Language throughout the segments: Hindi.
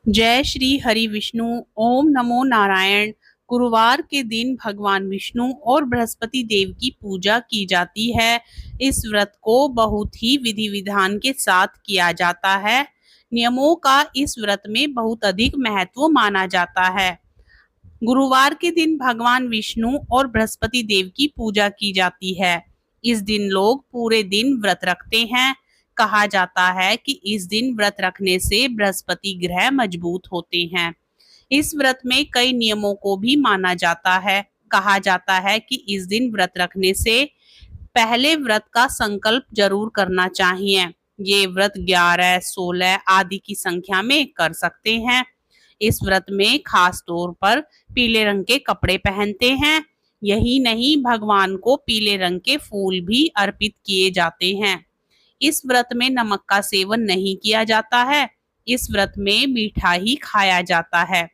जय श्री हरि विष्णु। ओम नमो नारायण। गुरुवार के दिन भगवान विष्णु और बृहस्पति देव की पूजा की जाती है। इस व्रत को बहुत ही विधि विधान के साथ किया जाता है। नियमों का इस व्रत में बहुत अधिक महत्व माना जाता है। गुरुवार के दिन भगवान विष्णु और बृहस्पति देव की पूजा की जाती है। इस दिन लोग पूरे दिन व्रत रखते हैं। कहा जाता है कि इस दिन व्रत रखने से बृहस्पति ग्रह मजबूत होते हैं। इस व्रत में कई नियमों को भी माना जाता है। कहा जाता है कि इस दिन व्रत रखने से पहले व्रत का संकल्प जरूर करना चाहिए। ये व्रत 11, 16 आदि की संख्या में कर सकते हैं। इस व्रत में खास तौर पर पीले रंग के कपड़े पहनते हैं। यही नहीं, भगवान को पीले रंग के फूल भी अर्पित किए जाते हैं। इस व्रत में नमक का सेवन नहीं किया जाता है। इस व्रत में मीठा ही खाया जाता है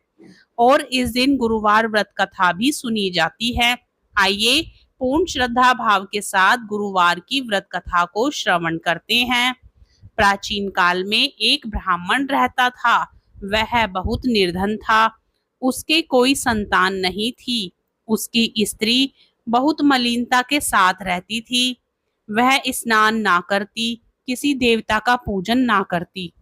और इस दिन गुरुवार व्रत कथा भी सुनी जाती है। आइए पूर्ण श्रद्धा भाव के साथ गुरुवार की व्रत कथा को श्रवण करते हैं। प्राचीन काल में एक ब्राह्मण रहता था। वह बहुत निर्धन था। उसके कोई संतान नहीं थी। उसकी स्त्री बहुत मलिनता के साथ रहती थी। वह स्नान ना करती, किसी देवता का पूजन ना करती।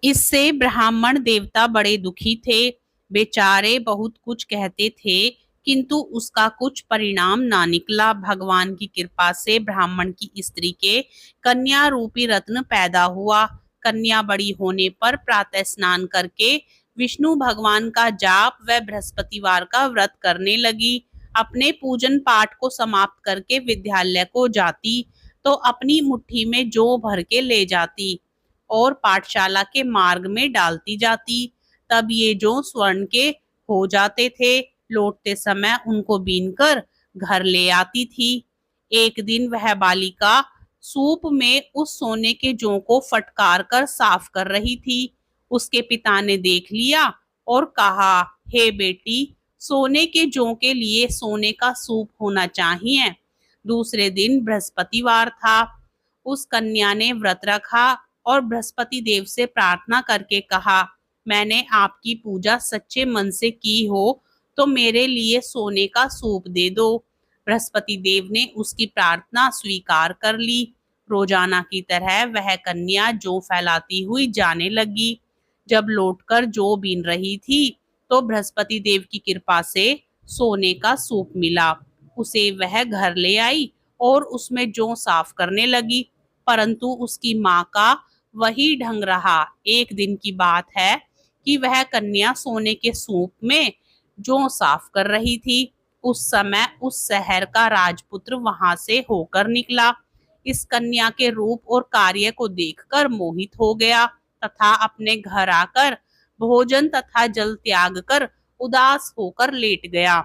इससे ब्राह्मण देवता बड़े दुखी थे। बेचारे बहुत कुछ कहते थे, किंतु उसका कुछ परिणाम ना निकला। भगवान की कृपा से ब्राह्मण की स्त्री के कन्या रूपी रत्न पैदा हुआ। कन्या बड़ी होने पर प्रातः स्नान करके विष्णु भगवान का जाप व बृहस्पतिवार का व्रत करने लगी। अपने पूजन पाठ को समाप्त करके विद्यालय को जाती तो अपनी मुट्ठी में जौ भर के ले जाती और पाठशाला के मार्ग में डालती जाती। तब ये जौ स्वर्ण के हो जाते थे। लौटते समय उनको बीनकर घर ले आती थी। एक दिन वह बालिका सूप में उस सोने के जौ को फटकार कर साफ कर रही थी। उसके पिता ने देख लिया और कहा, हे बेटी, सोने के जौ के लिए सोने का सूप होना चाहिए। दूसरे दिन बृहस्पतिवार था। उस कन्या ने व्रत रखा और बृहस्पति देव से प्रार्थना करके कहा, मैंने आपकी पूजा सच्चे मन से की हो तो मेरे लिए सोने का सूप दे दो। बृहस्पति देव ने उसकी प्रार्थना स्वीकार कर ली। रोजाना की तरह वह कन्या जौ फैलाती हुई जाने लगी। जब लौटकर जौ बीन रही थी तो बृहस्पति देव की कृपा से सोने का सूप मिला। उसे वह घर ले आई और उसमें जौ साफ करने लगी, परंतु उसकी माँ का वही ढंग रहा। एक दिन की बात है कि वह कन्या सोने के सूप में जौ साफ कर रही थी। उस समय उस शहर का राजपुत्र वहां से होकर निकला। इस कन्या के रूप और कार्य को देखकर मोहित हो गया तथा अपने घर आकर भोजन तथा जल त्याग कर उदास होकर लेट गया।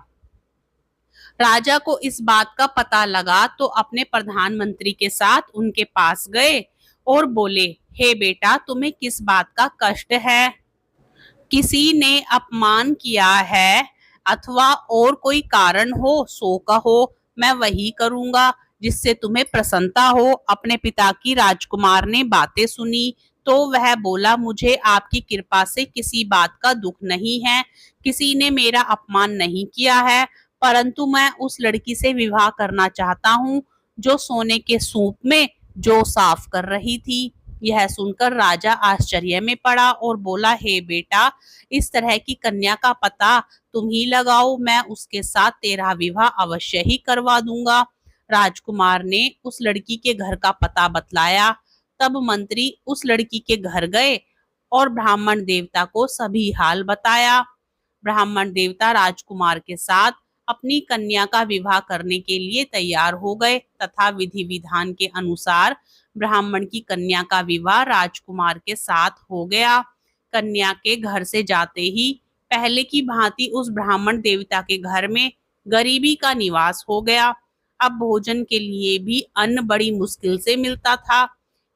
राजा को इस बात का पता लगा तो अपने प्रधानमंत्री के साथ उनके पास गए और बोले, हे बेटा, तुम्हें किस बात का कष्ट है? किसी ने अपमान किया है अथवा और कोई कारण हो सो कहो, मैं वही करूंगा जिससे तुम्हें प्रसन्नता हो। अपने पिता की राजकुमार ने बातें सुनी तो वह बोला, मुझे आपकी कृपा से किसी बात का दुख नहीं है। किसी ने मेरा अपमान नहीं किया है, परंतु मैं उस लड़की से विवाह करना चाहता हूँ जो सोने के सूप में जौ साफ कर रही थी। यह सुनकर राजा आश्चर्य में पड़ा और बोला, हे बेटा, इस तरह की कन्या का पता तुम ही लगाओ, मैं उसके साथ तेरा विवाह अवश्य ही करवा दूंगा। राजकुमार ने उस लड़की के घर का पता बतलाया। तब मंत्री उस लड़की के घर गए और ब्राह्मण देवता को सभी हाल बताया। ब्राह्मण देवता राजकुमार के साथ अपनी कन्या का विवाह करने के लिए तैयार हो गए तथा विधि विधान के अनुसार ब्राह्मण की कन्या का विवाह राजकुमार के साथ हो गया। कन्या के घर से जाते ही पहले की भांति उस ब्राह्मण देवता के घर में गरीबी का निवास हो गया। अब भोजन के लिए भी अन्न बड़ी मुश्किल से मिलता था।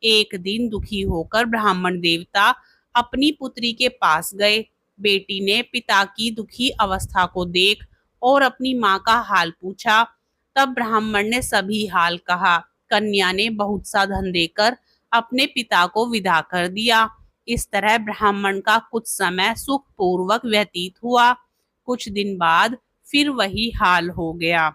एक दिन दुखी होकर ब्राह्मण देवता अपनी पुत्री के पास गए। बेटी ने पिता की दुखी अवस्था को देख और अपनी माँ का हाल पूछा। तब ब्राह्मण ने सभी हाल कहा। कन्या ने बहुत सा धन देकर अपने पिता को विदा कर दिया। इस तरह ब्राह्मण का कुछ समय सुख पूर्वक व्यतीत हुआ। कुछ दिन बाद फिर वही हाल हो गया।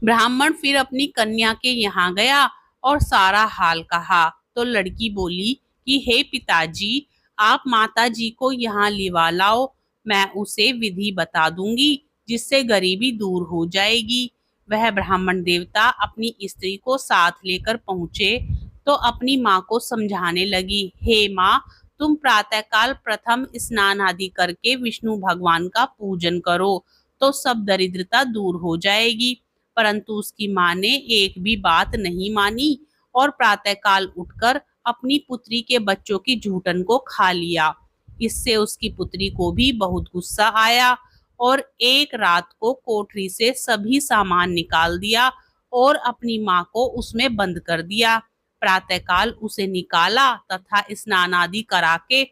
ब्राह्मण फिर अपनी कन्या के यहाँ गया और सारा हाल कहा। तो लड़की बोली कि हे पिताजी, आप माता जी को यहाँ लिवा लाओ, मैं उसे विधि बता दूंगी जिससे गरीबी दूर हो जाएगी। वह ब्राह्मण देवता अपनी स्त्री को साथ लेकर पहुंचे तो अपनी माँ को समझाने लगी, हे माँ, तुम प्रातःकाल प्रथम स्नान आदि करके विष्णु भगवान का पूजन करो तो सब दरिद्रता दूर हो जाएगी। परंतु उसकी माँ ने एक भी बात नहीं मानी और प्रातःकाल उठकर अपनी पुत्री के बच्चों की झूठन को खा लिया। इससे उसकी पुत्री को भी बहुत गुस्सा आया और एक रात को कोठरी से सभी सामान निकाल दिया और अपनी माँ को उसमें बंद कर दिया। प्रातःकाल उसे निकाला तथा स्नान आदि करा के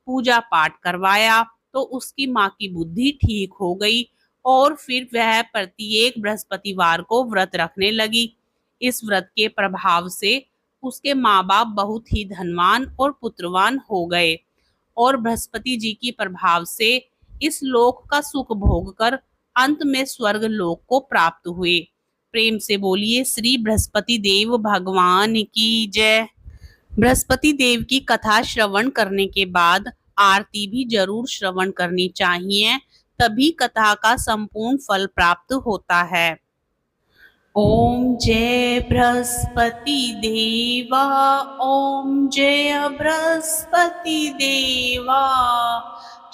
पूजा पाठ करवाया तो उसकी माँ की बुद्धि ठीक हो गई और फिर वह प्रत्येक बृहस्पतिवार को व्रत रखने लगी। इस व्रत के प्रभाव से उसके माँ बाप बहुत ही धनवान और पुत्रवान हो गए और बृहस्पति जी की प्रभाव से इस लोक का सुख भोग कर अंत में स्वर्ग लोक को प्राप्त हुए। प्रेम से बोलिए श्री बृहस्पति देव भगवान की जय। बृहस्पति देव की कथा श्रवण करने के बाद आरती भी जरूर श्रवण करनी चाहिए, तभी कथा का संपूर्ण फल प्राप्त होता है। ओम जय बृहस्पति देवा, ओम जय बृहस्पति देवा,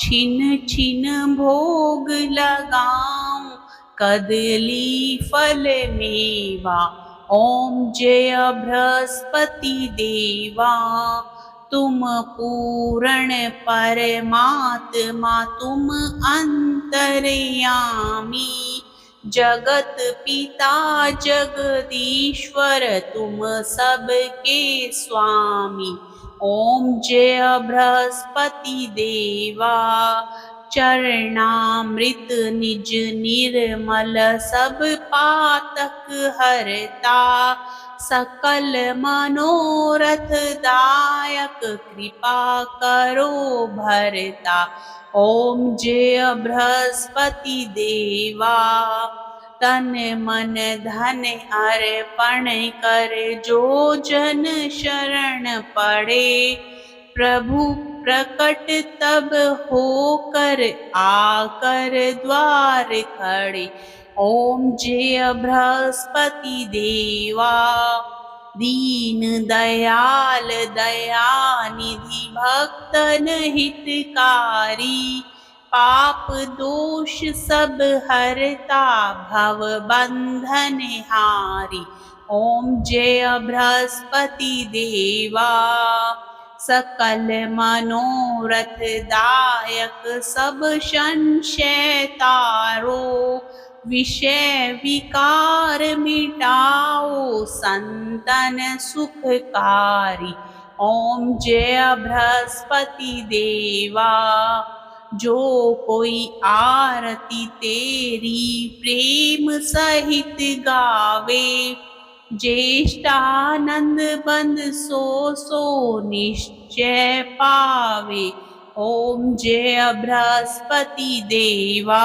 छिन छिन भोग लगाऊं कदली फल मेवा। ओम जय बृहस्पति देवा, तुम पूर्ण परमात्मा, तुम अंतर्यामी, जगत पिता जगदीश्वर, तुम सबके स्वामी। ओम जय बृहस्पति देवा, चरणामृत निज निर्मल सब पातक हरता, सकल मनोरथ दायक कृपा करो भरता। ओम जय बृहस्पति देवा, तन मन धन अर्पण कर जो जन शरण पड़े, प्रभु प्रकट तब होकर आकर द्वार खड़े। ओम जय बृहस्पति देवा, दीन दयाल दयानिधि भक्तन हितकारी, पाप दोष सब हरता भव बंधन हारी। ओम जय बृहस्पति देवा, सकल मनोरथ दायक सब संशय तारो, विषय विकार मिटाओ संतन सुखकारी। ओम जय बृहस्पति देवा, जो कोई आरती तेरी प्रेम सहित गावे, ज्येष्ठानंद बंद सो सो निश्चय पावे। ओम जय बृहस्पति देवा।